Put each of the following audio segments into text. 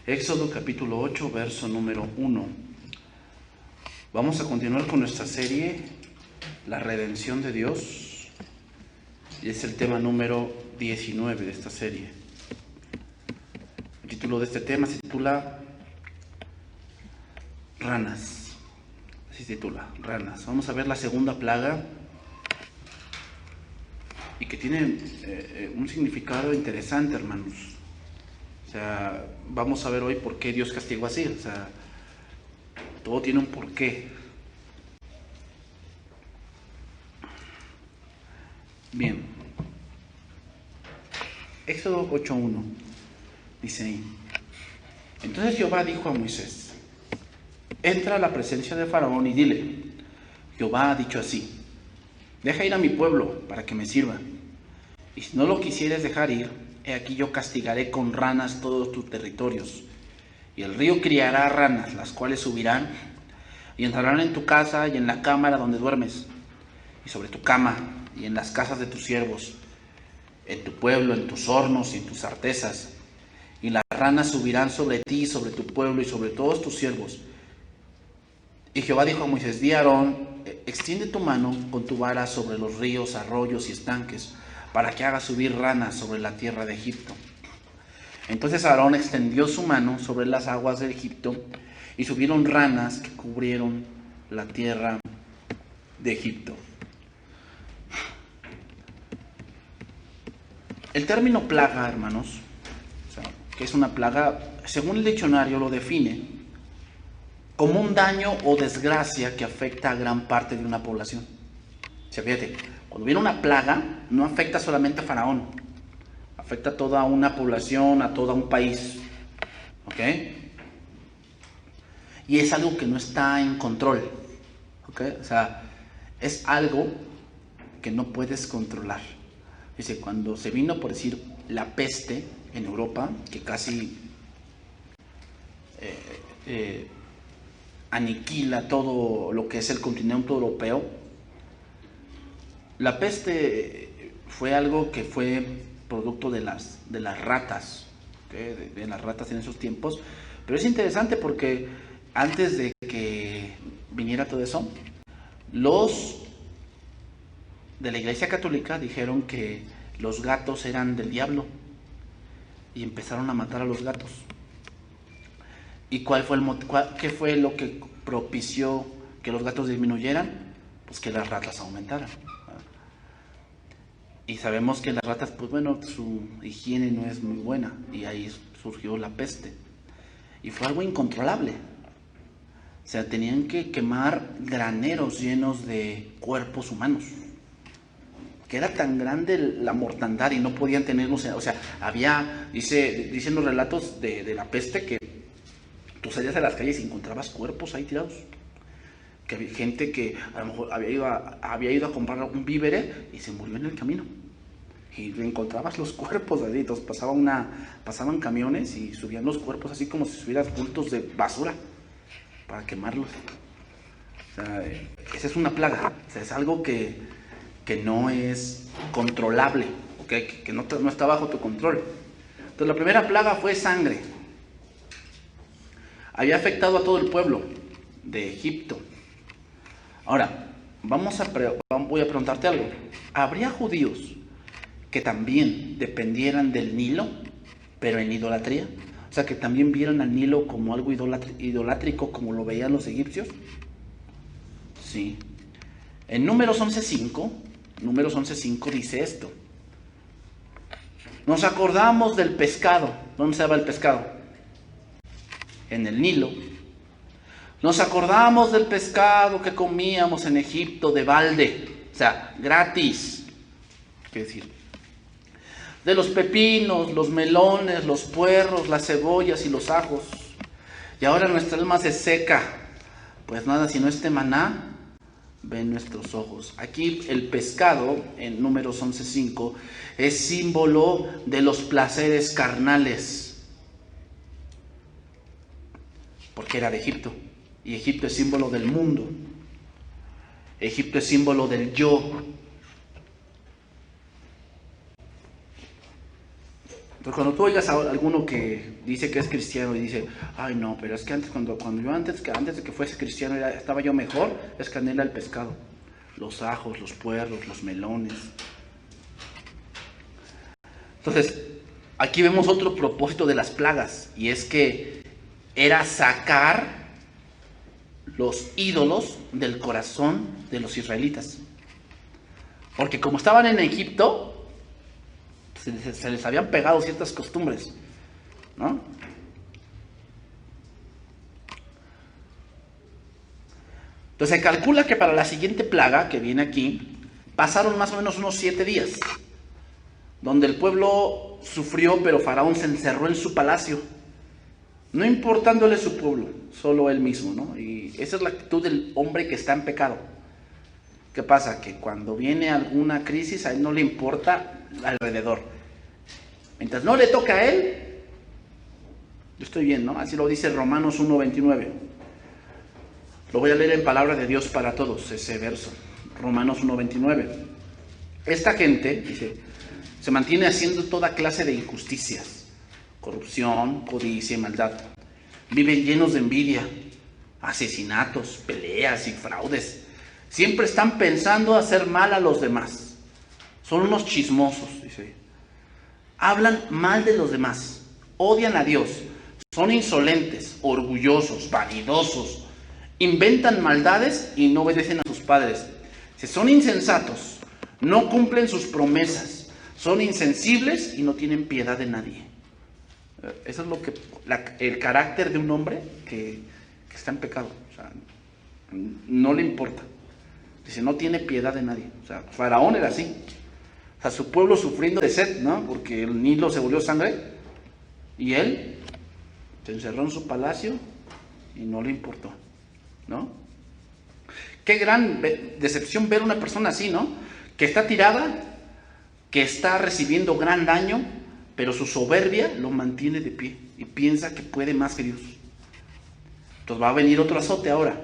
Éxodo capítulo 8, verso número 1. Vamos a continuar con nuestra serie, la redención de Dios, y es el tema número 19 de esta serie. El título de este tema se titula Ranas. Así se titula, Ranas. Vamos a ver la segunda plaga y que tiene un significado interesante, hermanos. O sea, vamos a ver hoy por qué Dios castigó así. O sea, todo tiene un porqué. Bien. Éxodo 8:1 dice ahí: Entonces Jehová dijo a Moisés: entra a la presencia de Faraón y dile: Jehová ha dicho así: deja ir a mi pueblo para que me sirva. Y si no lo quisieres dejar ir, he aquí yo castigaré con ranas todos tus territorios. Y el río criará ranas, las cuales subirán y entrarán en tu casa y en la cámara donde duermes, y sobre tu cama y en las casas de tus siervos, en tu pueblo, en tus hornos y en tus artesas. Y las ranas subirán sobre ti, sobre tu pueblo y sobre todos tus siervos. Y Jehová dijo a Moisés: di a Aarón: extiende tu mano con tu vara sobre los ríos, arroyos y estanques, para que haga subir ranas sobre la tierra de Egipto. Entonces Aarón extendió su mano sobre las aguas de Egipto, y subieron ranas que cubrieron la tierra de Egipto. El término plaga, hermanos, o sea, que es una plaga, según el diccionario lo define como un daño o desgracia que afecta a gran parte de una población. O sea, fíjate, cuando viene una plaga, no afecta solamente a Faraón, afecta a toda una población, a todo un país. ¿Ok? Y es algo que no está en control. ¿Ok? O sea, es algo que no puedes controlar. Dice, cuando se vino, por decir, la peste en Europa, que casi aniquila todo lo que es el continente europeo. La peste fue algo que fue producto de las ratas, ¿okay? de las ratas en esos tiempos. Pero es interesante porque antes de que viniera todo eso, los de la Iglesia Católica dijeron que los gatos eran del diablo y empezaron a matar a los gatos. ¿Y qué fue lo que propició que los gatos disminuyeran? Pues que las ratas aumentaran. Y sabemos que las ratas, pues bueno, su higiene no es muy buena, y ahí surgió la peste. Y fue algo incontrolable. O sea, tenían que quemar graneros llenos de cuerpos humanos. Que era tan grande la mortandad y no podían tenerlos. O sea, dicen los relatos de la peste que tú salías a las calles y encontrabas cuerpos ahí tirados. Que había gente que a lo mejor había ido a comprar un vívere y se murió en el camino. Y encontrabas los cuerpos así. Entonces pasaban camiones y subían los cuerpos así como si subieras bultos de basura para quemarlos. O sea, esa es una plaga. O sea, es algo que no es controlable, ¿okay? Que no está bajo tu control. Entonces la primera plaga fue sangre. Había afectado a todo el pueblo de Egipto. Ahora, voy a preguntarte algo. ¿Habría judíos que también dependieran del Nilo, pero en idolatría? O sea, que también vieran al Nilo como algo idolátrico, como lo veían los egipcios. Sí. En Números 11:5 dice esto: nos acordamos del pescado. ¿Dónde se va el pescado? En el Nilo. Nos acordamos del pescado que comíamos en Egipto de balde, o sea, gratis. ¿Qué decir? De los pepinos, los melones, los puerros, las cebollas y los ajos. Y ahora nuestra alma se seca, pues nada sino este maná ven nuestros ojos. Aquí el pescado, en Números 11:5, es símbolo de los placeres carnales, porque era de Egipto. Y Egipto es símbolo del mundo. Egipto es símbolo del yo. Entonces, cuando tú oigas a alguno que dice que es cristiano y dice, ay no, pero es que antes, antes de que fuese cristiano estaba yo mejor, es que anhela el pescado, los ajos, los puerros, los melones. Entonces, aquí vemos otro propósito de las plagas, y es que era sacar los ídolos del corazón de los israelitas. Porque como estaban en Egipto, se les habían pegado ciertas costumbres, ¿no? Entonces se calcula que para la siguiente plaga que viene aquí, pasaron más o menos unos 7 días, donde el pueblo sufrió, pero Faraón se encerró en su palacio, no importándole su pueblo, solo él mismo, ¿no? Y esa es la actitud del hombre que está en pecado. ¿Qué pasa? Que cuando viene alguna crisis, a él no le importa alrededor. Mientras no le toca a él, yo estoy bien, ¿no? Así lo dice Romanos 1:29. Lo voy a leer en palabra de Dios para todos, ese verso. Romanos 1:29. Esta gente, dice, se mantiene haciendo toda clase de injusticias, corrupción, codicia y maldad. Viven llenos de envidia, asesinatos, peleas y fraudes. Siempre están pensando hacer mal a los demás. Son unos chismosos, dice. Hablan mal de los demás, odian a Dios, son insolentes, orgullosos, vanidosos, inventan maldades y no obedecen a sus padres. Son insensatos, no cumplen sus promesas, son insensibles y no tienen piedad de nadie. Eso es lo que el carácter de un hombre que está en pecado. O sea, no le importa. Dice, no tiene piedad de nadie. O sea, Faraón era así. O sea, su pueblo sufriendo de sed, ¿no? Porque el Nilo se volvió sangre. Y él se encerró en su palacio y no le importó, ¿no? Qué gran decepción ver una persona así, ¿no? Que está tirada, que está recibiendo gran daño, pero su soberbia lo mantiene de pie y piensa que puede más que Dios. Entonces va a venir otro azote ahora.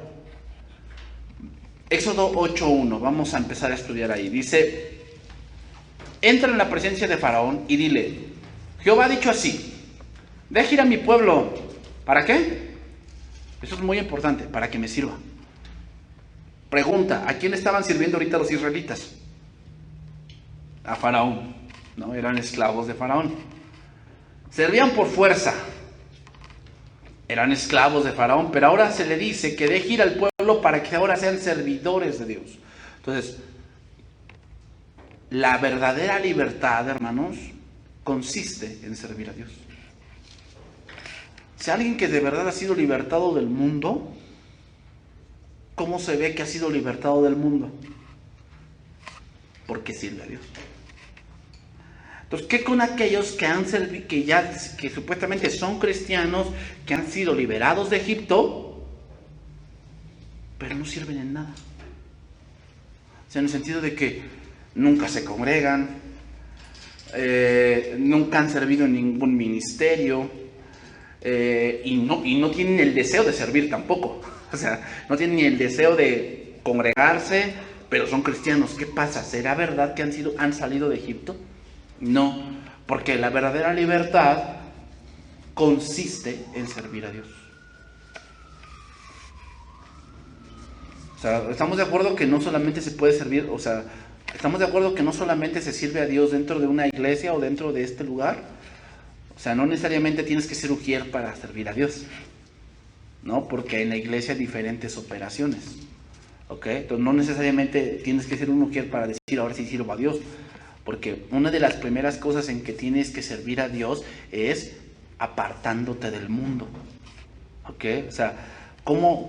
Éxodo 8:1, vamos a empezar a estudiar ahí. Dice, entra en la presencia de Faraón y dile, Jehová ha dicho así, deja ir a mi pueblo. ¿Para qué? Eso es muy importante, para que me sirva. Pregunta, ¿a quién estaban sirviendo ahorita los israelitas? A Faraón, ¿no? Eran esclavos de Faraón. Servían por fuerza. Eran esclavos de Faraón, pero ahora se le dice que deje ir al pueblo para que ahora sean servidores de Dios. Entonces, la verdadera libertad, hermanos, consiste en servir a Dios. Si alguien que de verdad ha sido libertado del mundo, ¿cómo se ve que ha sido libertado del mundo? Porque sirve a Dios. Entonces, ¿qué con aquellos que han servido, que supuestamente son cristianos, que han sido liberados de Egipto, pero no sirven en nada? O sea, en el sentido de que nunca se congregan, nunca han servido en ningún ministerio, y no tienen el deseo de servir tampoco. O sea, no tienen ni el deseo de congregarse, pero son cristianos. ¿Qué pasa? ¿Será verdad que han salido de Egipto? No, porque la verdadera libertad consiste en servir a Dios. O sea, estamos de acuerdo que no solamente se puede servir, o sea, estamos de acuerdo que no solamente se sirve a Dios dentro de una iglesia o dentro de este lugar. O sea, no necesariamente tienes que ser ujier para servir a Dios, ¿no? Porque en la iglesia hay diferentes operaciones, ¿ok? Entonces no necesariamente tienes que ser un ujier para decir, ahora sí sirvo a Dios. Porque una de las primeras cosas en que tienes que servir a Dios es apartándote del mundo, ¿ok? O sea, ¿cómo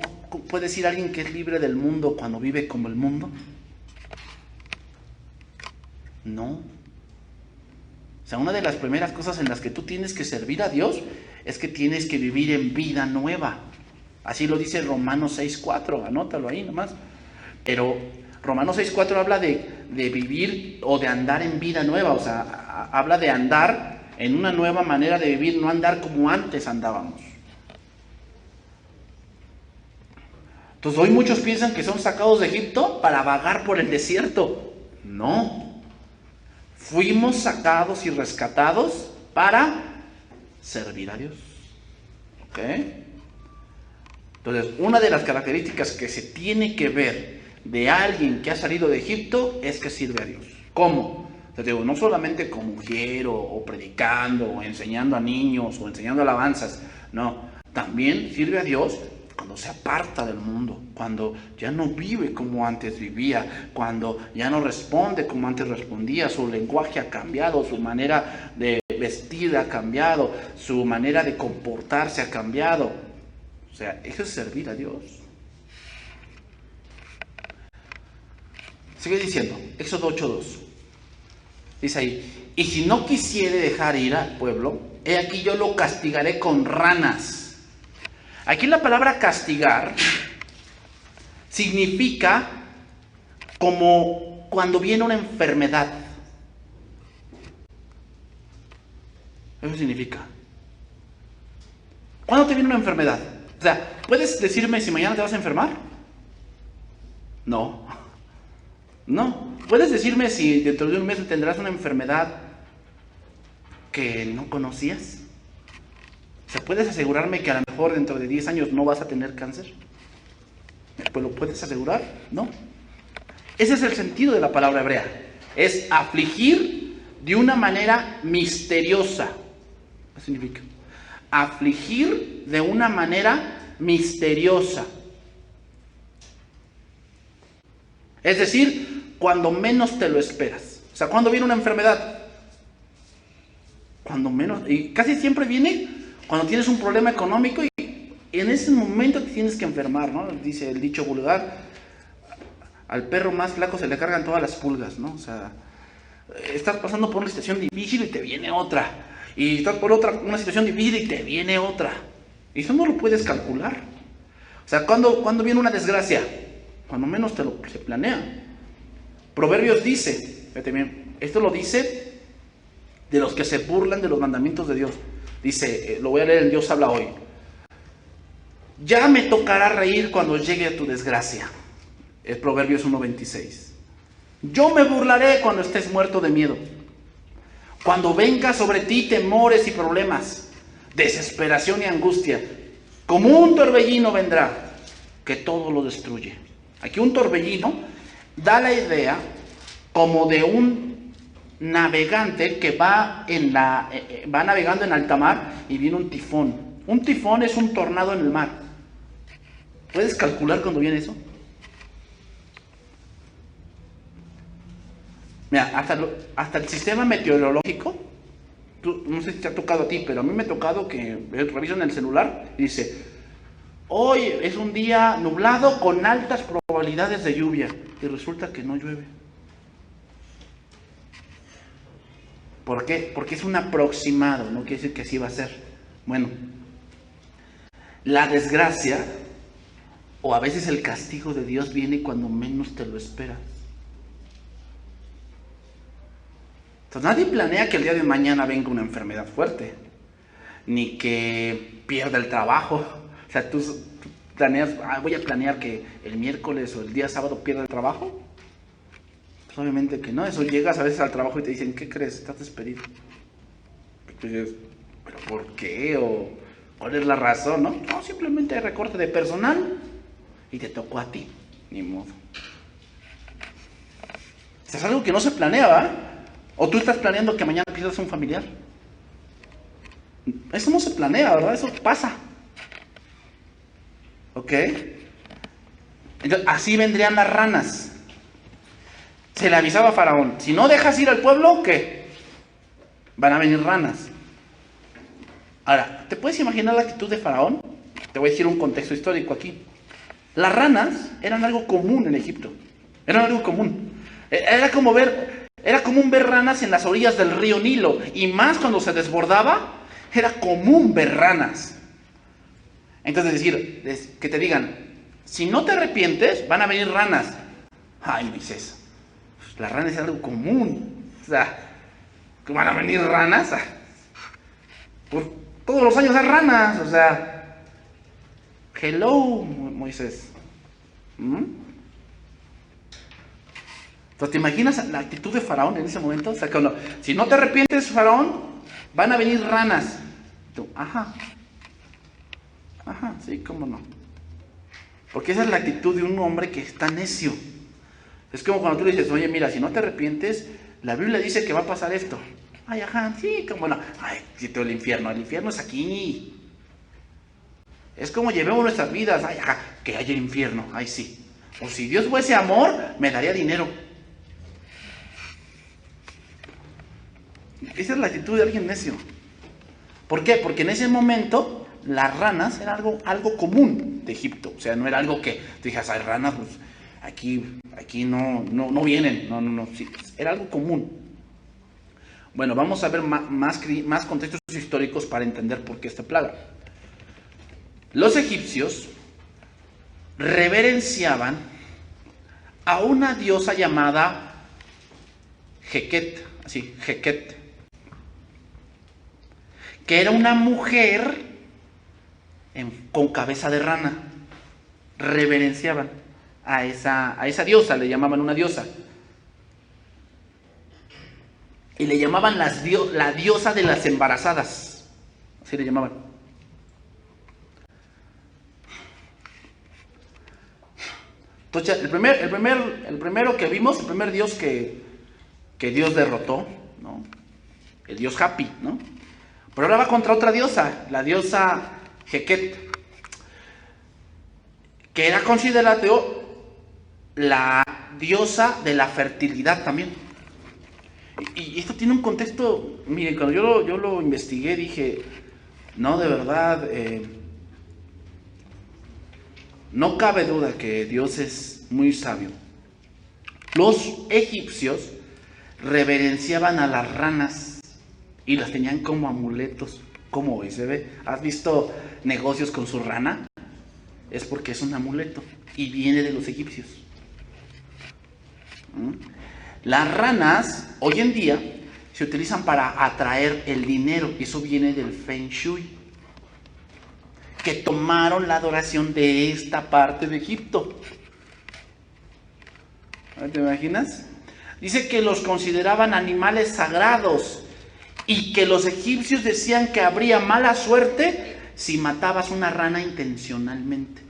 puede decir alguien que es libre del mundo cuando vive como el mundo? No. O sea, una de las primeras cosas en las que tú tienes que servir a Dios es que tienes que vivir en vida nueva. Así lo dice Romanos 6:4, anótalo ahí nomás. Pero Romanos 6:4 habla de vivir o de andar en vida nueva. O sea, habla de andar en una nueva manera de vivir, no andar como antes andábamos. Entonces hoy muchos piensan que son sacados de Egipto para vagar por el desierto. No. Fuimos sacados y rescatados para servir a Dios. ¿Ok? Entonces, una de las características que se tiene que ver de alguien que ha salido de Egipto es que sirve a Dios. ¿Cómo? Te digo, no solamente como mujer o predicando o enseñando a niños o enseñando alabanzas, no, también sirve a Dios cuando se aparta del mundo, cuando ya no vive como antes vivía, cuando ya no responde como antes respondía, su lenguaje ha cambiado, su manera de vestir ha cambiado, su manera de comportarse ha cambiado. O sea, eso es servir a Dios. Sigue diciendo, Éxodo 8:2. Dice ahí, y si no quisiere dejar ir al pueblo, he aquí yo lo castigaré con ranas. Aquí la palabra castigar significa como cuando viene una enfermedad. Eso significa. ¿Cuándo te viene una enfermedad? O sea, ¿puedes decirme si mañana te vas a enfermar? No. No. ¿Puedes decirme si dentro de un mes tendrás una enfermedad que no conocías? O sea, ¿puedes asegurarme que a lo mejor dentro de 10 años no vas a tener cáncer? ¿Pues lo puedes asegurar? No. Ese es el sentido de la palabra hebrea. Es afligir de una manera misteriosa. ¿Qué significa? Afligir de una manera misteriosa. Es decir, cuando menos te lo esperas. O sea, ¿cuándo viene una enfermedad? Cuando menos. Y casi siempre viene cuando tienes un problema económico y en ese momento te tienes que enfermar, ¿no? Dice el dicho vulgar, al perro más flaco se le cargan todas las pulgas, ¿no? O sea, estás pasando por una situación difícil y te viene otra. Y estás por una situación difícil y te viene otra. Y eso no lo puedes calcular. O sea, ¿cuándo viene una desgracia? Cuando menos se planea. Proverbios dice, fíjate bien, esto lo dice de los que se burlan de los mandamientos de Dios. Dice, lo voy a leer en Dios habla hoy. Ya me tocará reír cuando llegue a tu desgracia. Es Proverbios 1:26. Yo me burlaré cuando estés muerto de miedo. Cuando venga sobre ti temores y problemas, desesperación y angustia, como un torbellino vendrá, que todo lo destruye. Aquí un torbellino da la idea como de un navegante que va navegando en alta mar y viene un tifón. Un tifón es un tornado en el mar. ¿Puedes calcular cuándo viene eso? Mira, hasta el sistema meteorológico, no sé si te ha tocado a ti, pero a mí me ha tocado que reviso en el celular y dice, hoy es un día nublado con altas probabilidades de lluvia, y resulta que no llueve. ¿Por qué? Porque es un aproximado, no quiere decir que así va a ser. Bueno, la desgracia, o a veces el castigo de Dios viene cuando menos te lo esperas. Entonces nadie planea que el día de mañana venga una enfermedad fuerte, ni que pierda el trabajo. O sea, tú planeas, voy a planear que el miércoles o el día sábado pierda el trabajo. Pues obviamente que no, eso llegas a veces al trabajo y te dicen, ¿qué crees? Estás despedido. Entonces, ¿pero por qué? ¿O cuál es la razón? No, simplemente hay recorte de personal y te tocó a ti, ni modo. Es algo que no se planea, ¿verdad? ¿O tú estás planeando que mañana pierdas un familiar? Eso no se planea, ¿verdad? Eso pasa. ¿Ok? Entonces, así vendrían las ranas. Se le avisaba a Faraón, si no dejas ir al pueblo, ¿qué? Van a venir ranas. Ahora, ¿te puedes imaginar la actitud de Faraón? Te voy a decir un contexto histórico aquí. Las ranas eran algo común en Egipto. Eran algo común. Era común ver ranas en las orillas del río Nilo. Y más cuando se desbordaba, era común ver ranas. Entonces decir, que te digan, si no te arrepientes, van a venir ranas. Ay, Moisés, las ranas es algo común. O sea, que van a venir ranas. Por todos los años hay ranas. O sea, hello, Moisés. Entonces, ¿te imaginas la actitud de Faraón en ese momento? O sea, si no te arrepientes, Faraón, van a venir ranas. Tú, ajá, sí, cómo no. Porque esa es la actitud de un hombre que está necio. Es como cuando tú le dices, oye, mira, si no te arrepientes, la Biblia dice que va a pasar esto. Ay, ajá, sí, cómo no. Ay, si todo el infierno es aquí. Es como llevemos nuestras vidas, ay, ajá, que haya infierno, ay, sí. O si Dios fuese amor, me daría dinero. Esa es la actitud de alguien necio. ¿Por qué? Porque en ese momento las ranas era algo común de Egipto. O sea, no era algo que tú dijeras, hay ranas, pues aquí no vienen. No, sí, era algo común. Bueno, vamos a ver más contextos históricos para entender por qué esta plaga. Los egipcios reverenciaban a una diosa llamada Heket, que era una mujer con cabeza de rana. Reverenciaban a esa diosa, le llamaban una diosa. Y le llamaban la diosa de las embarazadas. Así le llamaban. Entonces, el primero que vimos, el primer dios que Dios derrotó, ¿no? El dios Hapi, ¿no? Pero ahora va contra otra diosa, la diosa Heket, que era considerada la diosa de la fertilidad también. Y esto tiene un contexto, miren, cuando yo lo investigué dije, no, de verdad, no cabe duda que Dios es muy sabio. Los egipcios reverenciaban a las ranas y las tenían como amuletos. ¿Cómo ves? ¿Se ve? ¿Has visto negocios con su rana? Es porque es un amuleto y viene de los egipcios. Las ranas hoy en día se utilizan para atraer el dinero y eso viene del Feng Shui, que tomaron la adoración de esta parte de Egipto. ¿Te imaginas? Dice que los consideraban animales sagrados y que los egipcios decían que habría mala suerte si matabas una rana intencionalmente.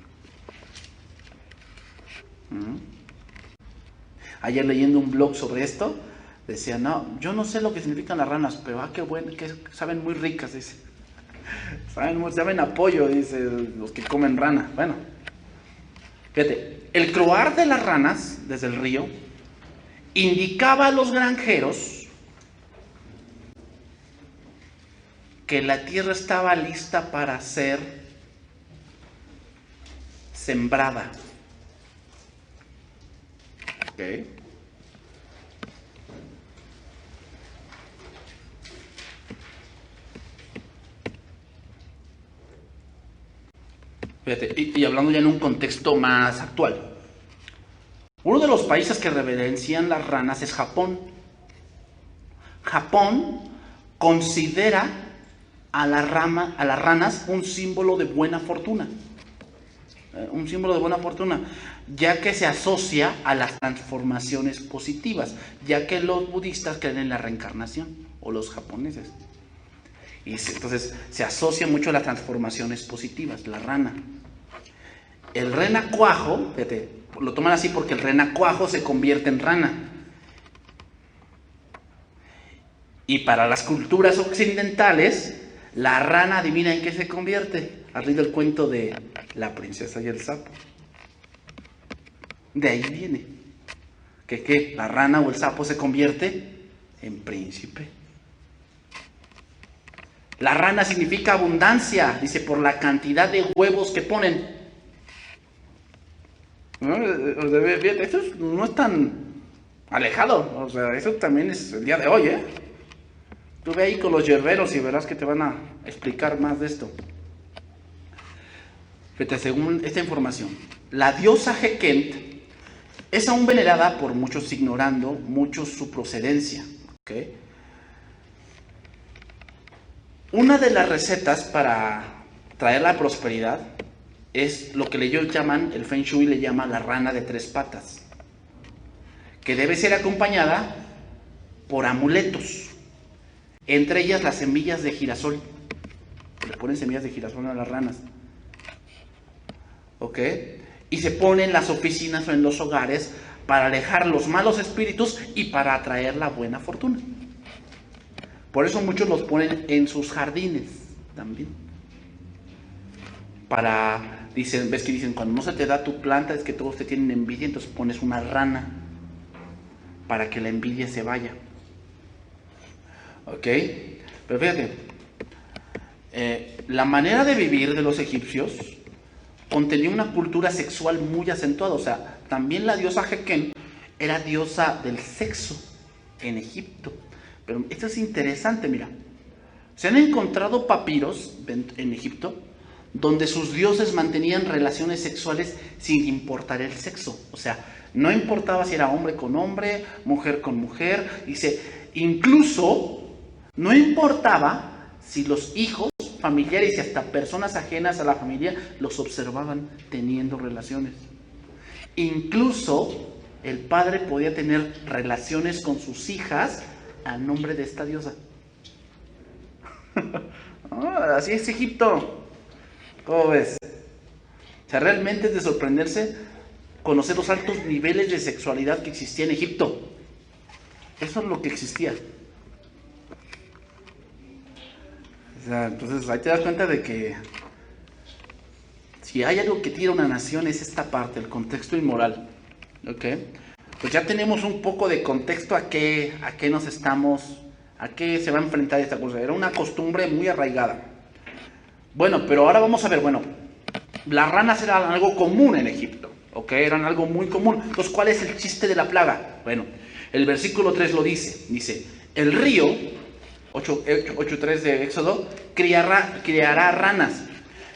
Ayer leyendo un blog sobre esto, decía, no, yo no sé lo que significan las ranas, pero qué bueno, que saben muy ricas, dice. Saben a pollo, dice, los que comen rana. Bueno, fíjate, el croar de las ranas desde el río indicaba a los granjeros que la tierra estaba lista para ser sembrada. ¿Ok? Fíjate, y hablando ya en un contexto más actual. Uno de los países que reverencian las ranas es Japón. Japón considera a las ranas un símbolo de buena fortuna. Un símbolo de buena fortuna, ya que se asocia a las transformaciones positivas, ya que los budistas creen en la reencarnación, o los japoneses. Y entonces se asocia mucho a las transformaciones positivas, la rana. El renacuajo, fíjate, lo toman así porque el renacuajo se convierte en rana. Y para las culturas occidentales, la rana, adivina en qué se convierte. ¿Has leído el cuento de la princesa y el sapo? De ahí viene. ¿Que la rana o el sapo se convierte en príncipe? La rana significa abundancia, dice, por la cantidad de huevos que ponen. ¿No? Eso no es tan alejado, o sea, eso también es el día de hoy, ¿eh? Tú ve ahí con los yerberos y verás que te van a explicar más de esto. Fíjate, según esta información, la diosa Heket es aún venerada por muchos, ignorando mucho su procedencia. ¿Okay? Una de las recetas para traer la prosperidad es lo que ellos llaman, el Feng Shui le llama la rana de 3 patas, que debe ser acompañada por amuletos. entre ellas las semillas de girasol. Le ponen semillas de girasol a las ranas. ¿Ok? Y se ponen en las oficinas o en los hogares para alejar los malos espíritus y para atraer la buena fortuna. Por eso muchos los ponen en sus jardines también. Ves que dicen, cuando no se te da tu planta es que todos te tienen envidia, entonces pones una rana para que la envidia se vaya. ¿Ok? Pero fíjate, la manera de vivir de los egipcios contenía una cultura sexual muy acentuada. O sea, también la diosa Hequen era diosa del sexo en Egipto. Pero esto es interesante, mira. Se han encontrado papiros en Egipto donde sus dioses mantenían relaciones sexuales sin importar el sexo. O sea, no importaba si era hombre con hombre, mujer con mujer. Dice, incluso no importaba si los hijos, familiares y hasta personas ajenas a la familia los observaban teniendo relaciones. Incluso el padre podía tener relaciones con sus hijas a nombre de esta diosa. Así es Egipto. ¿Cómo ves? O sea, realmente es de sorprenderse conocer los altos niveles de sexualidad que existía en Egipto. Eso es lo que existía. O sea, entonces ahí te das cuenta de que si hay algo que tira una nación es esta parte, el contexto inmoral. ¿Ok? Pues ya tenemos un poco de contexto a qué se va a enfrentar esta cosa. Era una costumbre muy arraigada. Bueno, pero ahora vamos a ver, las ranas eran algo común en Egipto, ¿ok? Eran algo muy común. Entonces, ¿cuál es el chiste de la plaga? Bueno, el versículo 3 lo dice, el río, 8.3 de Éxodo, criará ranas,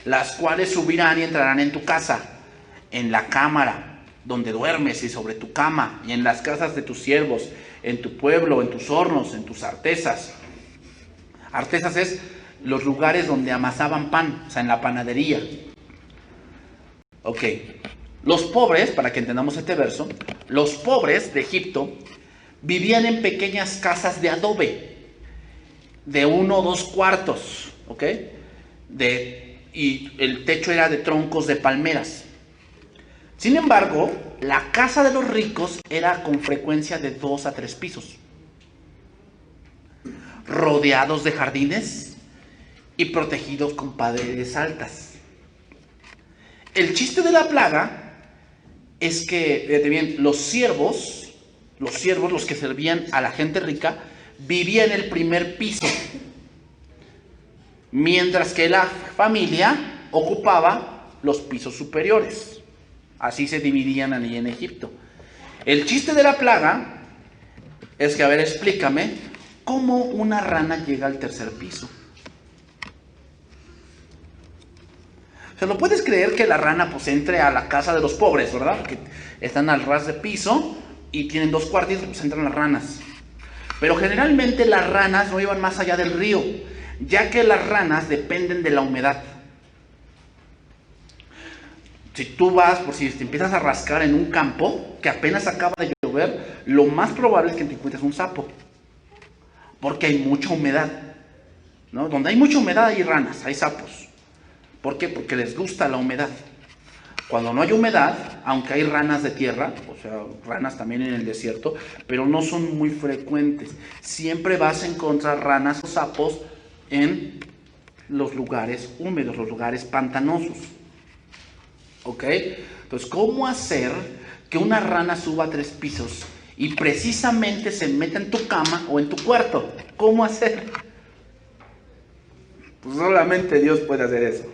las cuales subirán y entrarán en tu casa, en la cámara donde duermes y sobre tu cama, y en las casas de tus siervos, en tu pueblo, en tus hornos, en tus artesas. Artesas es los lugares donde amasaban pan, o sea, en la panadería. Ok, los pobres, para que entendamos este verso, los pobres de Egipto vivían en pequeñas casas de adobe, de 1 o 2 cuartos, ¿ok? Y el techo era de troncos de palmeras. Sin embargo, la casa de los ricos era con frecuencia de 2 a 3 pisos, rodeados de jardines y protegidos con paredes altas. El chiste de la plaga es que, fíjate bien, los siervos, los que servían a la gente rica, vivían en el primer piso, mientras que la familia ocupaba los pisos superiores. Así se dividían allí en Egipto. El chiste de la plaga es que, a ver, explícame, ¿cómo una rana llega al tercer piso? O sea, ¿no puedes creer que la rana pues entre a la casa de los pobres, verdad? Que están al ras de piso y tienen 2 cuartitos, pues entran las ranas. Pero generalmente las ranas no iban más allá del río, ya que las ranas dependen de la humedad. Si tú vas, por si te empiezas a rascar en un campo que apenas acaba de llover, lo más probable es que te encuentres un sapo, porque hay mucha humedad, ¿no? Donde hay mucha humedad hay ranas, hay sapos. ¿Por qué? Porque les gusta la humedad. Cuando no hay humedad, aunque hay ranas de tierra, o sea, ranas también en el desierto, pero no son muy frecuentes. Siempre vas a encontrar ranas o sapos en los lugares húmedos, los lugares pantanosos. ¿Ok? Entonces, ¿cómo hacer que una rana suba 3 pisos y precisamente se meta en tu cama o en tu cuarto? ¿Cómo hacer? Pues solamente Dios puede hacer eso.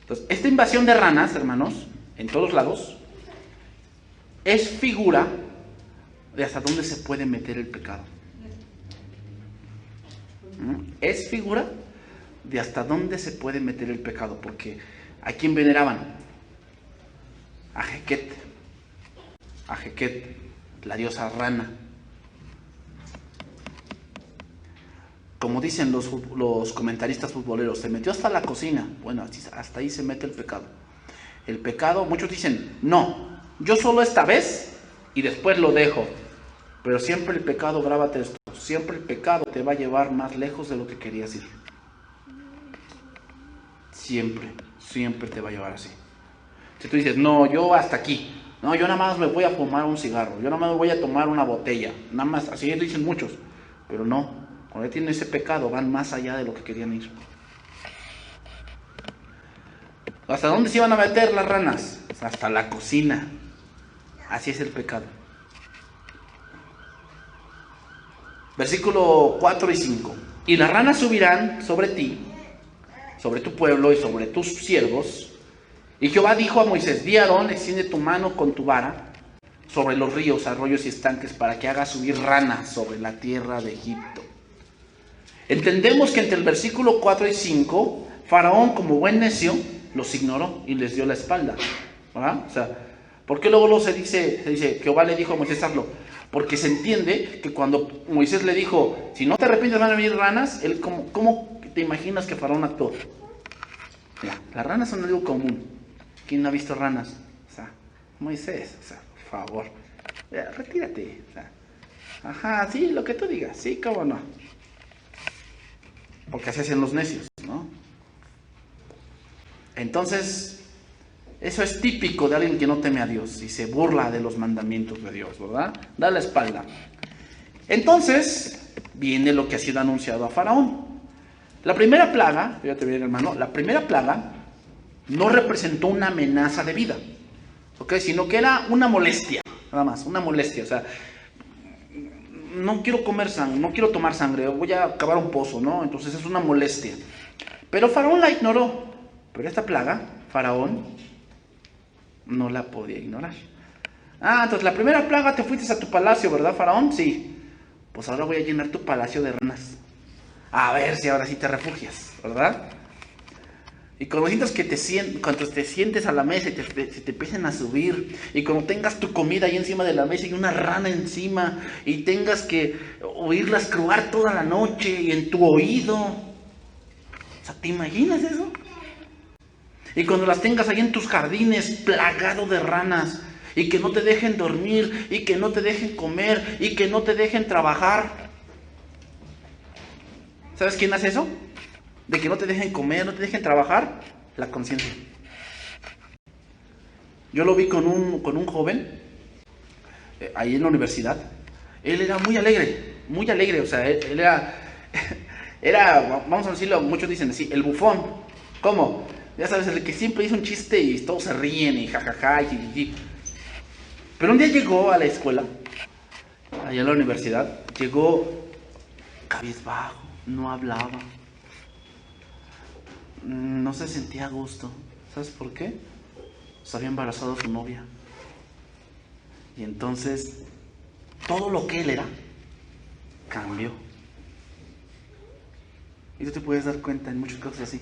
Entonces, esta invasión de ranas, hermanos, en todos lados, es figura de hasta dónde se puede meter el pecado. Es figura de hasta dónde se puede meter el pecado, porque ¿a quién veneraban? A Heqet, la diosa rana. Como dicen los comentaristas futboleros, se metió hasta la cocina. Bueno, hasta ahí se mete el pecado. El pecado, muchos dicen, no, yo solo esta vez y después lo dejo. Pero siempre el pecado, grábate esto, Siempre el pecado te va a llevar más lejos de lo que querías ir. Siempre, siempre te va a llevar así. Si tú dices, no, yo hasta aquí. No, yo nada más me voy a fumar un cigarro. Yo nada más me voy a tomar una botella. Nada más, así dicen muchos. Pero no, cuando ya tienen ese pecado van más allá de lo que querían ir. ¿Hasta dónde se iban a meter las ranas? Hasta la cocina. Así es el pecado. Versículo 4 y 5. Y las ranas subirán sobre ti, sobre tu pueblo y sobre tus siervos. Y Jehová dijo a Moisés, di a Aarón, extiende tu mano con tu vara sobre los ríos, arroyos y estanques, para que haga subir ranas sobre la tierra de Egipto. Entendemos que entre el versículo 4 y 5, Faraón, como buen necio, los ignoró y les dio la espalda. ¿Verdad? O sea, ¿por qué luego se dice, Jehová le dijo a Moisés, hazlo? Porque se entiende que cuando Moisés le dijo, si no te arrepientes van a venir ranas, él, ¿cómo te imaginas que Faraón actuó? Mira, las ranas son algo común. ¿Quién no ha visto ranas? O sea, Moisés, o sea, por favor, retírate. O sea, ajá, sí, lo que tú digas, sí, cómo no. Porque así hacen los necios, ¿no? Entonces, eso es típico de alguien que no teme a Dios y se burla de los mandamientos de Dios, ¿verdad? Da la espalda. Entonces, viene lo que ha sido anunciado a Faraón. La primera plaga, fíjate bien, hermano, la primera plaga no representó una amenaza de vida, ¿ok? Sino que era una molestia, nada más, una molestia. O sea, no quiero comer sangre, no quiero tomar sangre, voy a cavar un pozo, ¿no? Entonces es una molestia. Pero Faraón la ignoró. Pero esta plaga, Faraón no la podía ignorar. Entonces la primera plaga te fuiste a tu palacio, ¿verdad, Faraón? Sí. Pues ahora voy a llenar tu palacio de ranas. A ver si ahora sí te refugias, ¿verdad? Y cuando sientas que cuando te sientes a la mesa y te empiecen a subir, y cuando tengas tu comida ahí encima de la mesa y una rana encima, y tengas que oírlas croar toda la noche y en tu oído. O sea, ¿te imaginas eso? Y cuando las tengas ahí en tus jardines plagado de ranas, y que no te dejen dormir, y que no te dejen comer, y que no te dejen trabajar. ¿Sabes quién hace eso? De que no te dejen comer, no te dejen trabajar. La conciencia. Yo lo vi con un joven, ahí en la universidad. Él era muy alegre, o sea, él era, vamos a decirlo, muchos dicen así, el bufón. ¿Cómo? Ya sabes, el que siempre dice un chiste y todos se ríen y jajaja y jiji. Pero un día llegó a la escuela, allá en la universidad, llegó cabizbajo, no hablaba, no se sentía a gusto. ¿Sabes por qué? Se había embarazado a su novia. Y entonces, todo lo que él era, cambió. Y tú te puedes dar cuenta en muchas cosas así.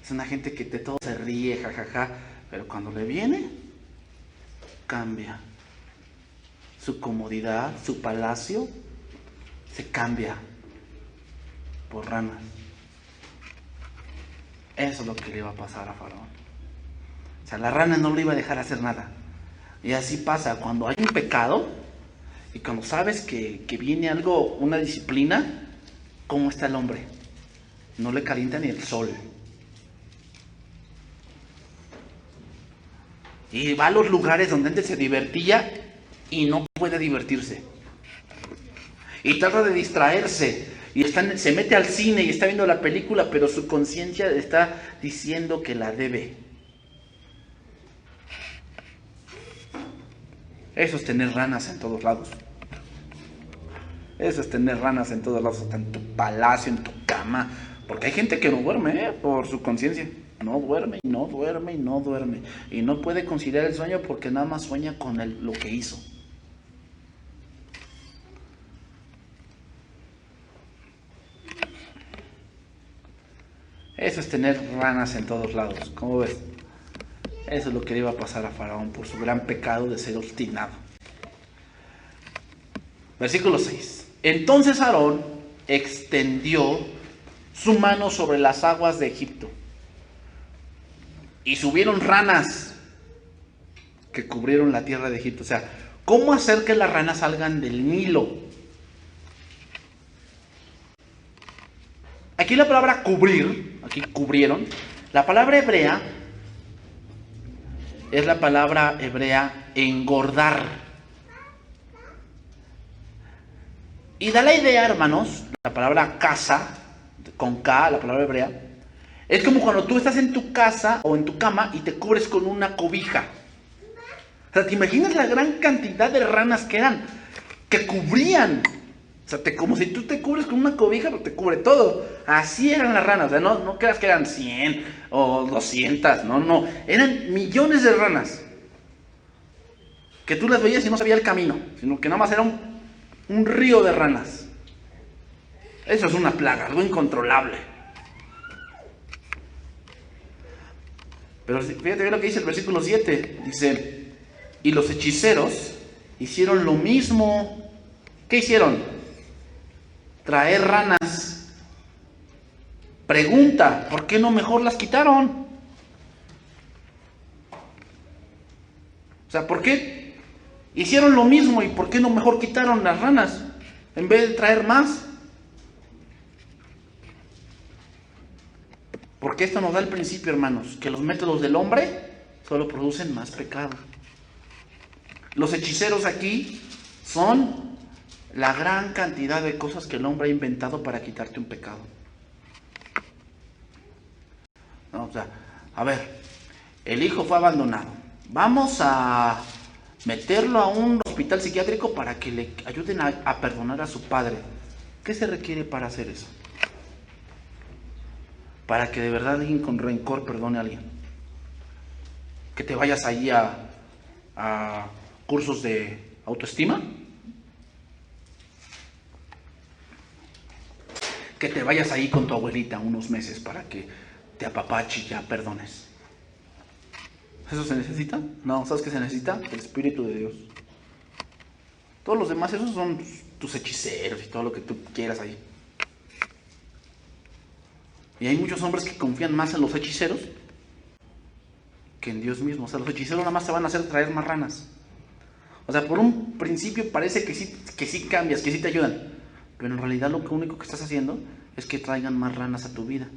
Es una gente que todo se ríe, jajaja, pero cuando le viene, cambia. Su comodidad, su palacio, se cambia por ranas. Eso es lo que le iba a pasar a Faraón. O sea, la rana no le iba a dejar hacer nada. Y así pasa cuando hay un pecado y cuando sabes que viene algo, una disciplina. ¿Cómo está el hombre? No le calienta ni el sol. Y va a los lugares donde antes se divertía y no puede divertirse. Y trata de distraerse. Y se mete al cine y está viendo la película, pero su conciencia está diciendo que la debe. Eso es tener ranas en todos lados. Eso es tener ranas en todos lados, hasta en tu palacio, en tu cama. Porque hay gente que no duerme, por su conciencia. No duerme, y no duerme, y no duerme. Y no puede conciliar el sueño porque nada más sueña con lo que hizo. Eso es tener ranas en todos lados. ¿Cómo ves? Eso es lo que le iba a pasar a Faraón por su gran pecado de ser obstinado. Versículo 6. Entonces Aarón extendió su mano sobre las aguas de Egipto. Y subieron ranas que cubrieron la tierra de Egipto. O sea, ¿cómo hacer que las ranas salgan del Nilo? Aquí la palabra cubrir, aquí cubrieron, la palabra hebrea es la palabra hebrea engordar. Y da la idea, hermanos, la palabra casa, con K, la palabra hebrea, es como cuando tú estás en tu casa o en tu cama y te cubres con una cobija. O sea, ¿te imaginas la gran cantidad de ranas que eran? Que cubrían. O sea, como si tú te cubres con una cobija, pero te cubre todo. Así eran las ranas. O sea, no creas que eran 100 o 200. No. Eran millones de ranas. Que tú las veías y no sabía el camino. Sino que nada más era un río de ranas. Eso es una plaga, algo incontrolable. Pero fíjate bien lo que dice el versículo 7. Dice, y los hechiceros hicieron lo mismo. ¿Qué hicieron? Traer ranas. Pregunta, ¿por qué no mejor las quitaron? O sea, ¿por qué hicieron lo mismo y por qué no mejor quitaron las ranas en vez de traer más? Porque esto nos da el principio, hermanos, que los métodos del hombre solo producen más pecado. Los hechiceros aquí son la gran cantidad de cosas que el hombre ha inventado para quitarte un pecado. No, o sea, a ver, el hijo fue abandonado. Vamos a meterlo a un hospital psiquiátrico para que le ayuden a perdonar a su padre. ¿Qué se requiere para hacer eso? Para que de verdad alguien con rencor perdone a alguien. Que te vayas ahí a cursos de autoestima. Que te vayas ahí con tu abuelita unos meses para que te apapache y ya perdones. ¿Eso se necesita? No, ¿sabes qué se necesita? El Espíritu de Dios. Todos los demás, esos son tus hechiceros y todo lo que tú quieras ahí. Y hay muchos hombres que confían más en los hechiceros que en Dios mismo. O sea, los hechiceros nada más te van a hacer traer más ranas. O sea, por un principio parece que sí cambias, que sí te ayudan. Pero en realidad lo único que estás haciendo es que traigan más ranas a tu vida.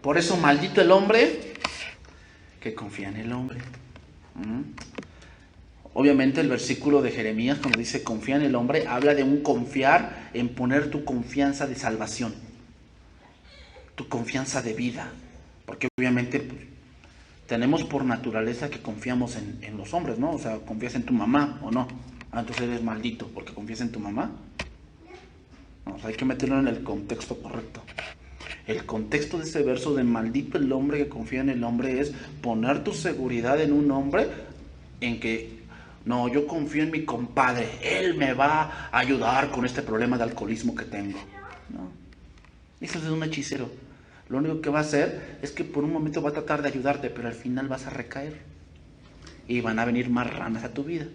Por eso maldito el hombre que confía en el hombre. Obviamente el versículo de Jeremías, cuando dice confía en el hombre, habla de un confiar en poner tu confianza de salvación, tu confianza de vida. Porque obviamente pues, tenemos por naturaleza que confiamos en los hombres, ¿no? O sea, confías en tu mamá o no. Ah, entonces eres maldito porque confías en tu mamá. No, o sea, hay que meterlo en el contexto correcto. El contexto de ese verso de maldito el hombre que confía en el hombre es poner tu seguridad en un hombre en que no, yo confío en mi compadre, él me va a ayudar con este problema de alcoholismo que tengo. No, eso es un hechicero. Lo único que va a hacer es que por un momento va a tratar de ayudarte, pero al final vas a recaer y van a venir más ranas a tu vida.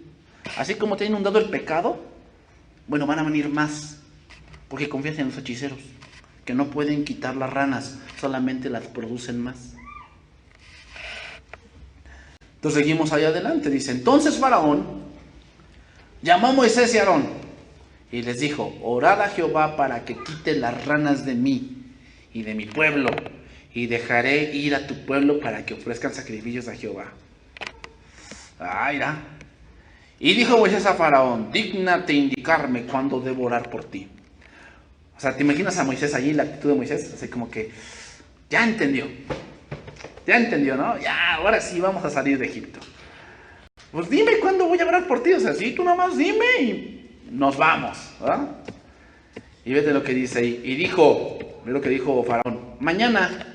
Así como te ha inundado el pecado, bueno, van a venir más, porque confías en los hechiceros, que no pueden quitar las ranas, solamente las producen más. Entonces seguimos allá adelante, dice, entonces Faraón llamó a Moisés y a Aarón y les dijo, orad a Jehová para que quite las ranas de mí y de mi pueblo, y dejaré ir a tu pueblo para que ofrezcan sacrificios a Jehová. Mira. Y dijo Moisés a Faraón, dígnate indicarme cuándo debo orar por ti. O sea, ¿te imaginas a Moisés allí, la actitud de Moisés? Así como que, ya entendió, ¿no? Ya, ahora sí vamos a salir de Egipto. Pues dime cuándo voy a orar por ti. O sea, sí, tú nada más dime y nos vamos, ¿verdad? Y vete lo que dice ahí. Y dijo, ve lo que dijo Faraón, mañana.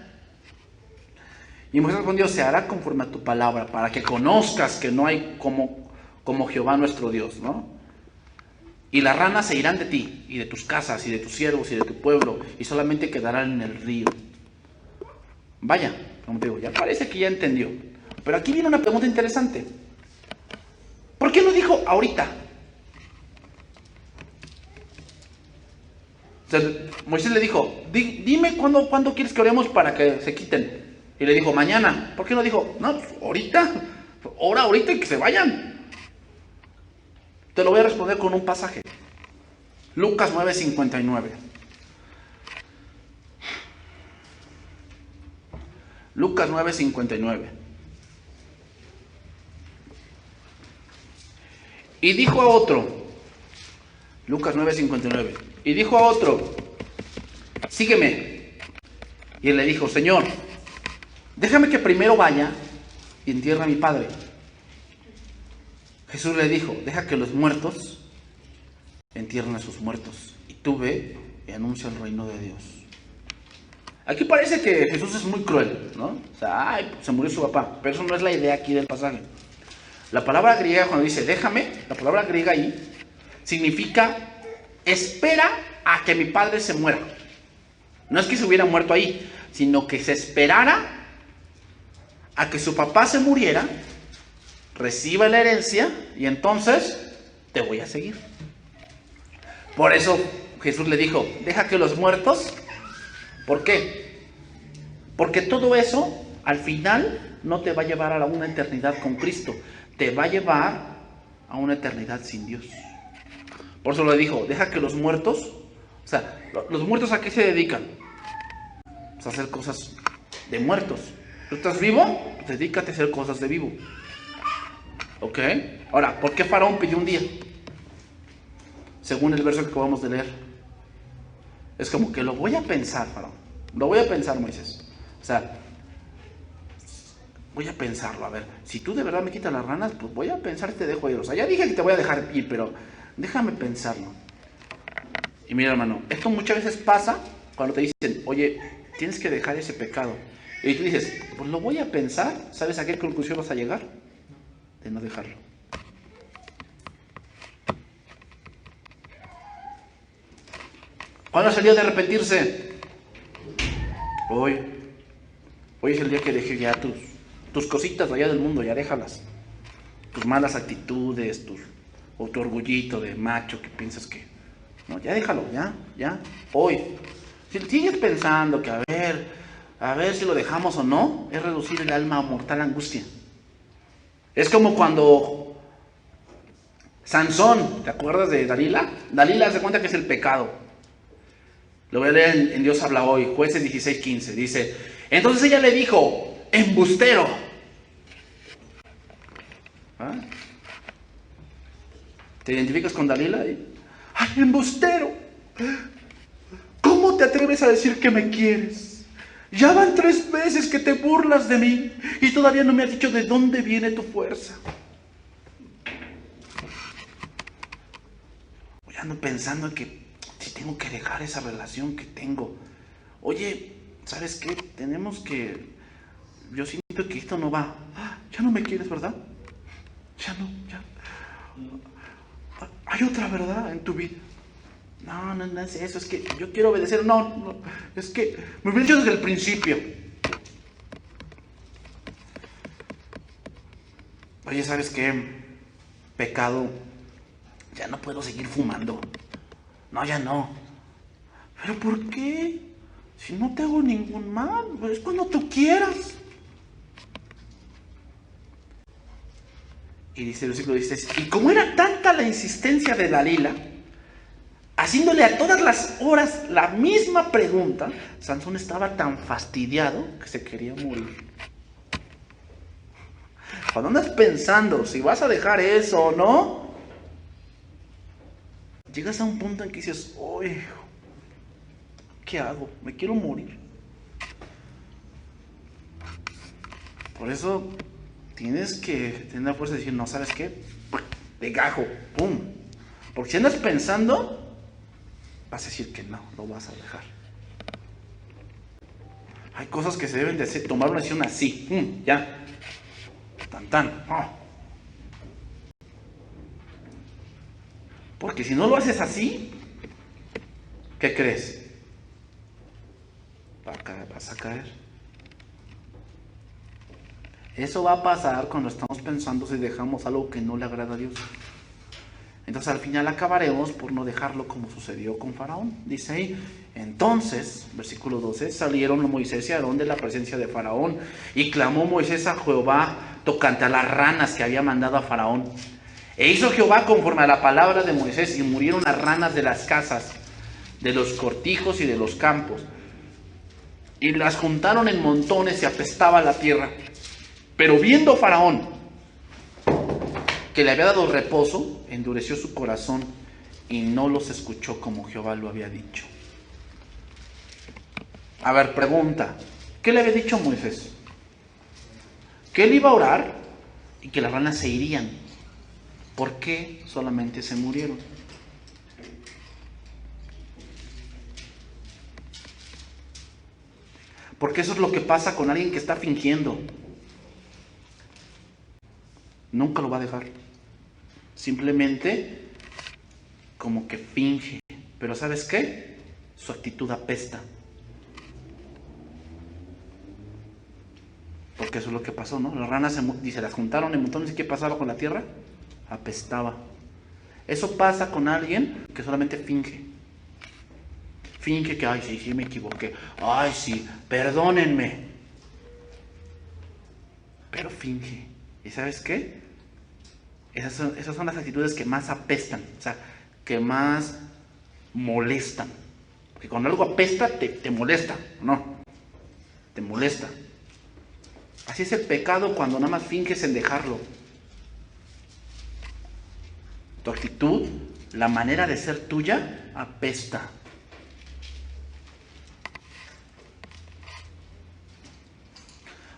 Y Moisés respondió, se hará conforme a tu palabra, para que conozcas que no hay como Jehová nuestro Dios, ¿no? Y las ranas se irán de ti, y de tus casas, y de tus siervos, y de tu pueblo, y solamente quedarán en el río. Vaya, como te digo, ya parece que ya entendió. Pero aquí viene una pregunta interesante. ¿Por qué no dijo ahorita? O sea, Moisés le dijo, dime cuándo quieres que oremos para que se quiten. Y le dijo, mañana. ¿Por qué no dijo, no, pues ahorita? Ora ahorita y que se vayan. Te lo voy a responder con un pasaje. Lucas 9:59. Lucas 9:59. Y dijo a otro, Lucas 9:59, y dijo a otro, sígueme. Y él le dijo, Señor, déjame que primero vaya y entierre a mi padre. Jesús le dijo, deja que los muertos entierren a sus muertos, y tú ve y anuncia el reino de Dios. Aquí parece que Jesús es muy cruel, ¿no? O sea, ay, se murió su papá, pero eso no es la idea aquí del pasaje. La palabra griega, cuando dice déjame, la palabra griega ahí significa espera a que mi padre se muera. No es que se hubiera muerto ahí, sino que se esperara a que su papá se muriera, reciba la herencia y entonces te voy a seguir. Por eso Jesús le dijo, deja que los muertos, ¿por qué? Porque todo eso al final no te va a llevar a una eternidad con Cristo, te va a llevar a una eternidad sin Dios. Por eso le dijo, deja que los muertos, o sea, los muertos ¿a qué se dedican? Pues a hacer cosas de muertos. ¿Tú estás vivo? Dedícate a hacer cosas de vivo. ¿Ok? Ahora, ¿por qué Faraón pidió un día? Según el verso que acabamos de leer. Es como que lo voy a pensar, Faraón. Lo voy a pensar, Moisés. O sea, voy a pensarlo. A ver, si tú de verdad me quitas las ranas, pues voy a pensar y te dejo ir. O sea, ya dije que te voy a dejar ir, pero déjame pensarlo. Y mira, hermano, esto muchas veces pasa cuando te dicen, oye, tienes que dejar ese pecado. Y tú dices, pues lo voy a pensar. ¿Sabes a qué conclusión vas a llegar? De no dejarlo. ¿Cuándo es el día de arrepentirse? Hoy. Hoy es el día que dejé ya tus cositas allá del mundo, ya déjalas. Tus malas actitudes, o tu orgullito de macho que piensas que... No, ya déjalo, ya. Hoy. Si sigues pensando que a ver si lo dejamos o no, es reducir el alma a mortal angustia. Es como cuando Sansón, ¿te acuerdas de Dalila? Dalila se cuenta que es el pecado. Lo voy a leer en Dios habla hoy, Jueces 16:15. Dice, entonces ella le dijo, embustero. ¿Ah? ¿Te identificas con Dalila? ¡Ay, embustero! ¿Cómo te atreves a decir que me quieres? Ya van 3 veces que te burlas de mí y todavía no me has dicho de dónde viene tu fuerza. Hoy ando pensando en que si tengo que dejar esa relación que tengo. Oye, ¿sabes qué? Yo siento que esto no va. Ya no me quieres, ¿verdad? Ya no. Hay otra verdad en tu vida. No es eso, es que yo quiero obedecer. No, es que me hubiera dicho desde el principio. Oye, ¿sabes qué? Pecado, ya no puedo seguir fumando. No, ya no. ¿Pero por qué? Si no te hago ningún mal, es cuando tú quieras. Y dice el versículo 16, y como era tanta la insistencia de Dalila, haciéndole a todas las horas la misma pregunta, Sansón estaba tan fastidiado que se quería morir. Cuando andas pensando si vas a dejar eso o no, llegas a un punto en que dices, uy, ¿qué hago? Me quiero morir. Por eso tienes que tener la fuerza de decir, no, ¿sabes qué? De gajo, pum. Porque si andas pensando, vas a decir que no, lo vas a dejar. Hay cosas que se deben de hacer, tomar una decisión así, pum, ya. Tan. Oh. Porque si no lo haces así, ¿qué crees? Vas a caer. Eso va a pasar cuando estamos pensando si dejamos algo que no le agrada a Dios. Entonces al final acabaremos por no dejarlo como sucedió con Faraón. Dice ahí, entonces, versículo 12, salieron Moisés y Aarón de la presencia de Faraón y clamó Moisés a Jehová tocante a las ranas que había mandado a Faraón. E hizo Jehová conforme a la palabra de Moisés, y murieron las ranas de las casas, de los cortijos y de los campos. Y las juntaron en montones y apestaba la tierra. Pero viendo Faraón que le había dado reposo, endureció su corazón y no los escuchó como Jehová lo había dicho. A ver, pregunta, ¿qué le había dicho Moisés? Que él iba a orar y que las ranas se irían. ¿Por qué solamente se murieron? Porque eso es lo que pasa con alguien que está fingiendo. Nunca lo va a dejar. Simplemente como que finge. Pero ¿sabes qué? Su actitud apesta. Porque eso es lo que pasó, ¿no? Las ranas dice, las juntaron en montones. ¿Y qué pasaba con la tierra? Apestaba. Eso pasa con alguien que solamente finge. Finge que, ay, sí, me equivoqué. Ay, sí, perdónenme. Pero finge. ¿Y sabes qué? Esas son las actitudes que más apestan. O sea, que más molestan. Porque cuando algo apesta, te molesta, ¿no? Te molesta. Así es el pecado cuando nada más finges en dejarlo. Tu actitud, la manera de ser tuya, apesta.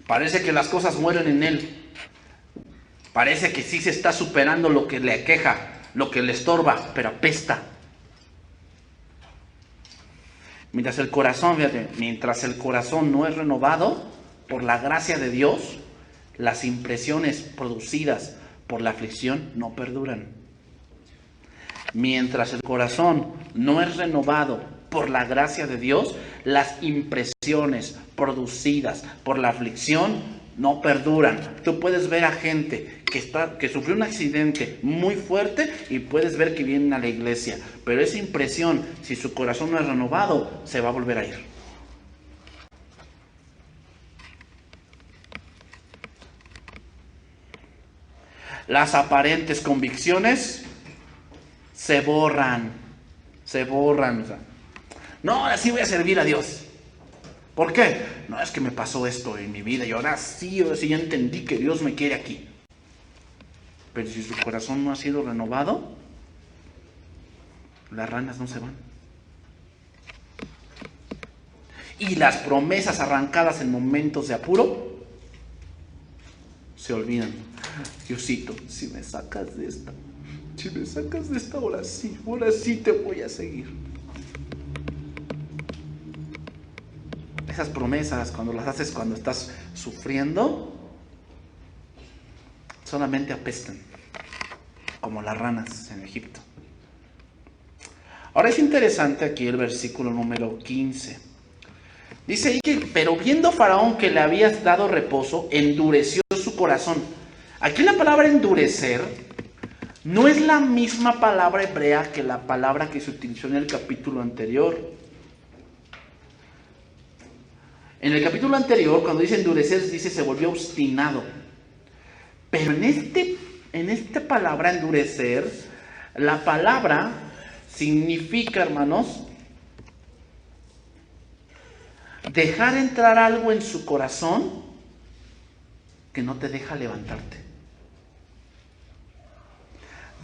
Parece que las cosas mueren en él. Parece que sí se está superando lo que le aqueja, lo que le estorba, pero apesta. Mientras el corazón no es renovado por la gracia de Dios, las impresiones producidas por la aflicción no perduran. Mientras el corazón no es renovado por la gracia de Dios, las impresiones producidas por la aflicción no perduran. Tú puedes ver a gente que sufrió un accidente muy fuerte y puedes ver que vienen a la iglesia, pero esa impresión, si su corazón no es renovado, se va a volver a ir. Las aparentes convicciones se borran. O sea, no, ahora sí voy a servir a Dios. ¿Por qué? No, es que me pasó esto en mi vida y ahora sí ya entendí que Dios me quiere aquí. Pero si su corazón no ha sido renovado, las ranas no se van. Y las promesas arrancadas en momentos de apuro se olvidan. Diosito, si me sacas de esta, ahora sí te voy a seguir. Esas promesas, cuando las haces cuando estás sufriendo, solamente apestan, como las ranas en Egipto. Ahora es interesante aquí el versículo número 15. Dice, pero viendo Faraón que le habías dado reposo, endureció su corazón. Aquí la palabra endurecer no es la misma palabra hebrea que la palabra que se utilizó en el capítulo anterior. En el capítulo anterior, cuando dice endurecer, dice se volvió obstinado. Pero en esta palabra endurecer, la palabra significa, hermanos, dejar entrar algo en su corazón que no te deja levantarte.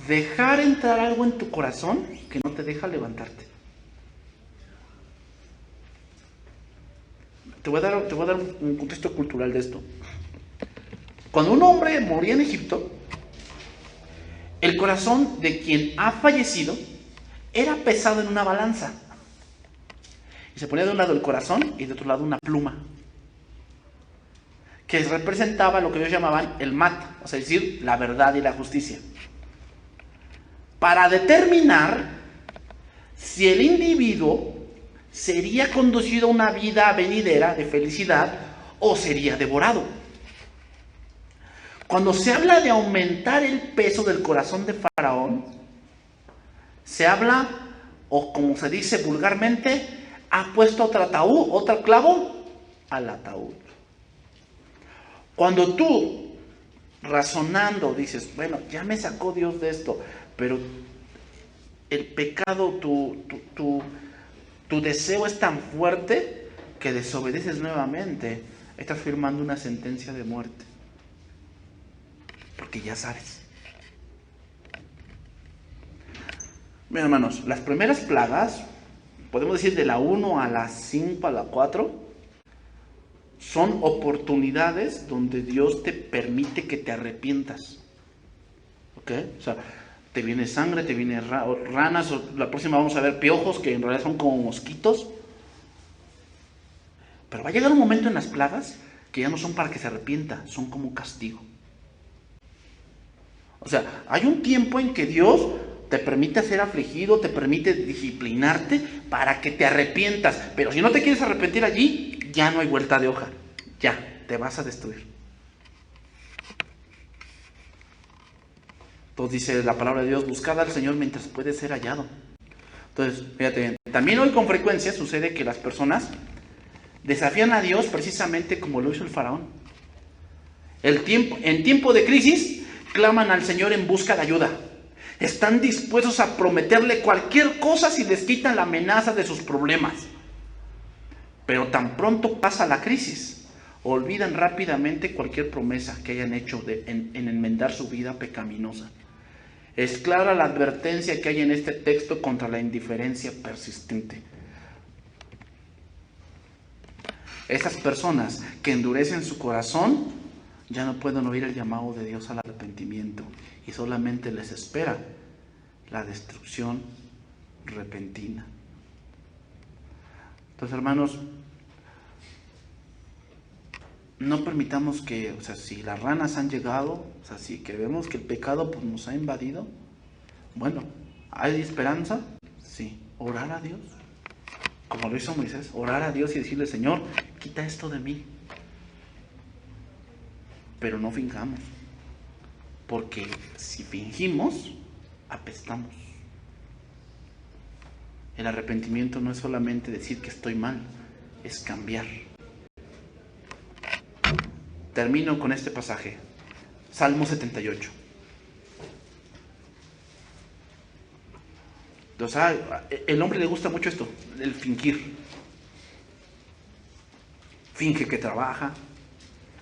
Dejar entrar algo en tu corazón que no te deja levantarte. Te voy a dar un contexto cultural de esto. Cuando un hombre moría en Egipto, el corazón de quien ha fallecido era pesado en una balanza. Y se ponía de un lado el corazón y de otro lado una pluma, que representaba lo que ellos llamaban el mat, o sea, es decir, la verdad y la justicia. Para determinar si el individuo sería conducido a una vida venidera de felicidad o sería devorado. Cuando se habla de aumentar el peso del corazón de Faraón, se habla, o como se dice vulgarmente, ha puesto otro clavo al ataúd. Cuando tú razonando, dices, bueno, ya me sacó Dios de esto, pero el pecado, tu deseo es tan fuerte que desobedeces nuevamente. Estás firmando una sentencia de muerte. Porque ya sabes. Bien, hermanos, las primeras plagas, podemos decir de la 1 a la 5 a la 4, son oportunidades donde Dios te permite que te arrepientas. ¿Ok? O sea, te viene sangre, te viene ranas, o la próxima vamos a ver piojos, que en realidad son como mosquitos. Pero va a llegar un momento en las plagas que ya no son para que se arrepienta, son como castigo. O sea, hay un tiempo en que Dios te permite ser afligido, te permite disciplinarte para que te arrepientas. Pero si no te quieres arrepentir allí, ya no hay vuelta de hoja. Ya, te vas a destruir. Entonces dice la palabra de Dios, buscad al Señor mientras puede ser hallado. Entonces, fíjate bien, también hoy con frecuencia sucede que las personas desafían a Dios precisamente como lo hizo el faraón. En tiempo de crisis, claman al Señor en busca de ayuda. Están dispuestos a prometerle cualquier cosa si les quitan la amenaza de sus problemas. Pero tan pronto pasa la crisis, olvidan rápidamente cualquier promesa que hayan hecho en enmendar su vida pecaminosa. Es clara la advertencia que hay en este texto contra la indiferencia persistente. Esas personas que endurecen su corazón ya no pueden oír el llamado de Dios al arrepentimiento y solamente les espera la destrucción repentina. Entonces, hermanos, no permitamos que, o sea, si las ranas han llegado, o sea, si que vemos que el pecado pues, nos ha invadido, bueno, ¿hay esperanza? Sí, orar a Dios, como lo hizo Moisés, orar a Dios y decirle, Señor, quita esto de mí. Pero no fingamos, porque si fingimos, apestamos. El arrepentimiento no es solamente decir que estoy mal, es cambiar. Termino con este pasaje, Salmo 78. O sea, el hombre le gusta mucho esto, el fingir. Finge que trabaja,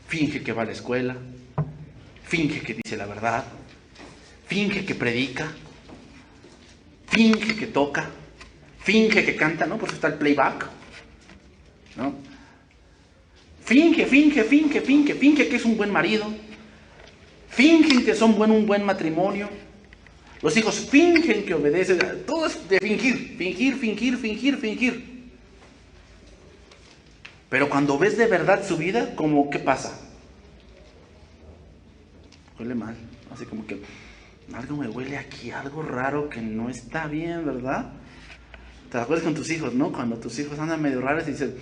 finge que va a la escuela, finge que dice la verdad, finge que predica, finge que toca, finge que canta, ¿no? Por eso está el playback, ¿no? Finge que es un buen marido, fingen que son un buen matrimonio, los hijos fingen que obedecen, todo es de fingir. Pero cuando ves de verdad su vida, ¿cómo qué pasa? Huele mal, así como que algo me huele aquí, algo raro que no está bien, ¿verdad? Te acuerdas con tus hijos, ¿no? Cuando tus hijos andan medio raros y dicen,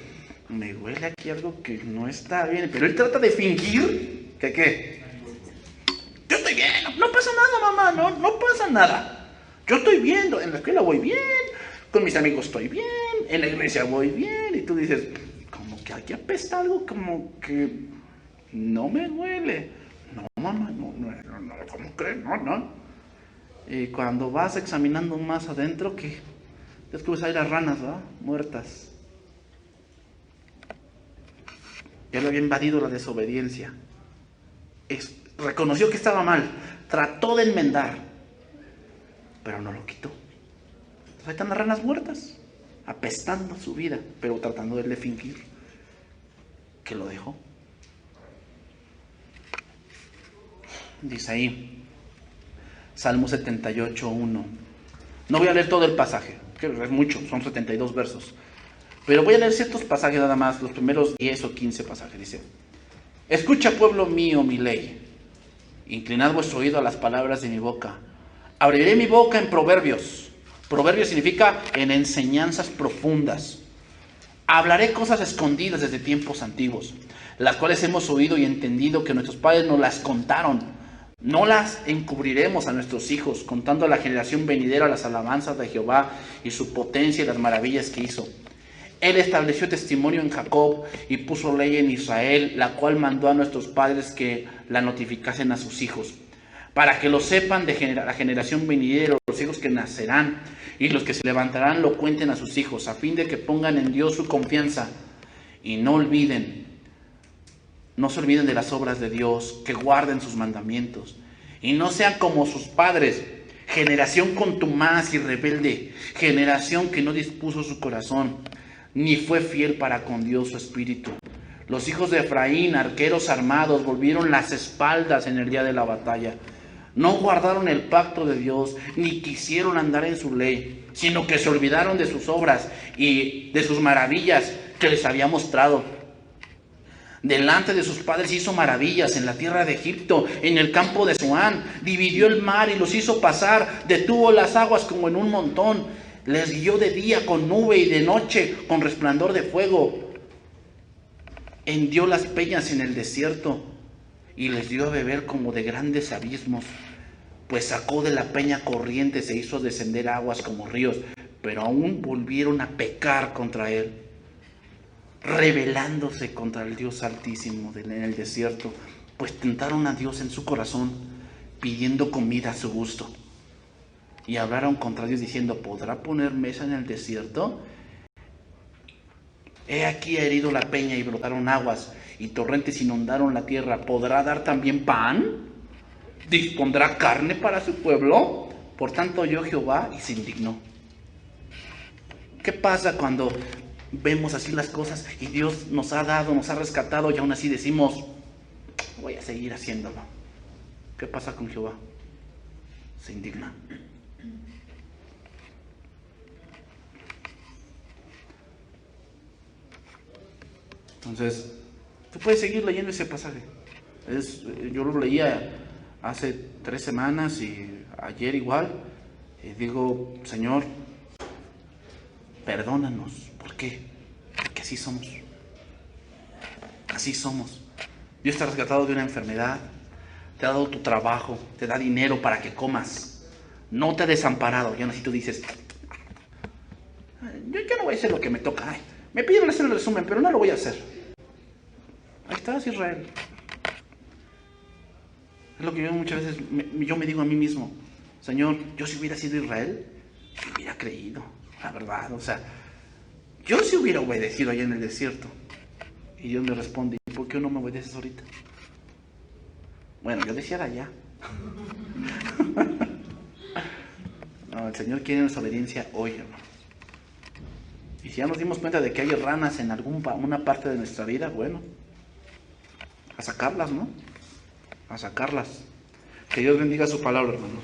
me huele aquí algo que no está bien, pero él trata de fingir que ¿qué? Yo estoy bien, no pasa nada, mamá, no pasa nada. Yo estoy bien, en la escuela voy bien, con mis amigos estoy bien, en la iglesia voy bien, y tú dices, como que aquí apesta algo, como que no me huele. No, mamá, no, ¿cómo crees? No. Y cuando vas examinando más adentro, que descubres ahí las ranas, ¿verdad? Muertas. Ya le había invadido la desobediencia. Reconoció que estaba mal, trató de enmendar, pero no lo quitó. Entonces ahí están las ranas muertas, apestando su vida, pero tratando de fingir que lo dejó. Dice ahí, Salmo 78, 1. No voy a leer todo el pasaje, que es mucho, son 72 versos. Pero voy a leer ciertos pasajes nada más, los primeros 10 o 15 pasajes. Dice, escucha, pueblo mío, mi ley. Inclinad vuestro oído a las palabras de mi boca. Abriré mi boca en proverbios. Proverbios significa en enseñanzas profundas. Hablaré cosas escondidas desde tiempos antiguos, las cuales hemos oído y entendido que nuestros padres nos las contaron. No las encubriremos a nuestros hijos, contando a la generación venidera las alabanzas de Jehová y su potencia y las maravillas que hizo. Él estableció testimonio en Jacob y puso ley en Israel, la cual mandó a nuestros padres que la notificasen a sus hijos, para que lo sepan de la generación venidera, los hijos que nacerán, y los que se levantarán lo cuenten a sus hijos, a fin de que pongan en Dios su confianza, y no se olviden de las obras de Dios, que guarden sus mandamientos, y no sean como sus padres, generación contumaz y rebelde, generación que no dispuso su corazón, ni fue fiel para con Dios su espíritu. Los hijos de Efraín, arqueros armados, volvieron las espaldas en el día de la batalla. No guardaron el pacto de Dios, ni quisieron andar en su ley, sino que se olvidaron de sus obras y de sus maravillas que les había mostrado. Delante de sus padres hizo maravillas en la tierra de Egipto, en el campo de Zoán. Dividió el mar y los hizo pasar, detuvo las aguas como en un montón. Les guió de día con nube y de noche con resplandor de fuego. Hendió las peñas en el desierto y les dio a beber como de grandes abismos. Pues sacó de la peña corrientes e hizo descender aguas como ríos, pero aún volvieron a pecar contra él, rebelándose contra el Dios Altísimo en el desierto, pues tentaron a Dios en su corazón, pidiendo comida a su gusto. Y hablaron contra Dios diciendo: ¿podrá poner mesa en el desierto? He aquí ha herido la peña y brotaron aguas, y torrentes inundaron la tierra. ¿Podrá dar también pan? ¿Dispondrá carne para su pueblo? Por tanto oyó Jehová y se indignó. ¿Qué pasa cuando vemos así las cosas y Dios nos ha dado, nos ha rescatado, y aún así decimos: voy a seguir haciéndolo? ¿Qué pasa con Jehová? Se indigna. Entonces, tú puedes seguir leyendo ese pasaje. Yo lo leía hace 3 semanas y ayer igual. Y digo: Señor, perdónanos. ¿Por qué? Porque así somos. Así somos. Dios te ha rescatado de una enfermedad, te ha dado tu trabajo, te da dinero para que comas. No te ha desamparado. Y aún así tú dices: yo ya no voy a hacer lo que me toca. Ay, me pidieron hacer el resumen, pero no lo voy a hacer. Ahí estás, Israel. Es lo que yo muchas veces yo me digo a mí mismo: Señor, yo si hubiera sido Israel, yo hubiera creído, la verdad. O sea, yo si hubiera obedecido allá en el desierto. Y Dios me responde: ¿y por qué no me obedeces ahorita? Bueno, yo decía allá. No, el Señor quiere nuestra obediencia hoy, hermano. Y si ya nos dimos cuenta de que hay ranas en una parte de nuestra vida, bueno, a sacarlas, ¿no? A sacarlas. Que Dios bendiga su palabra, hermanos.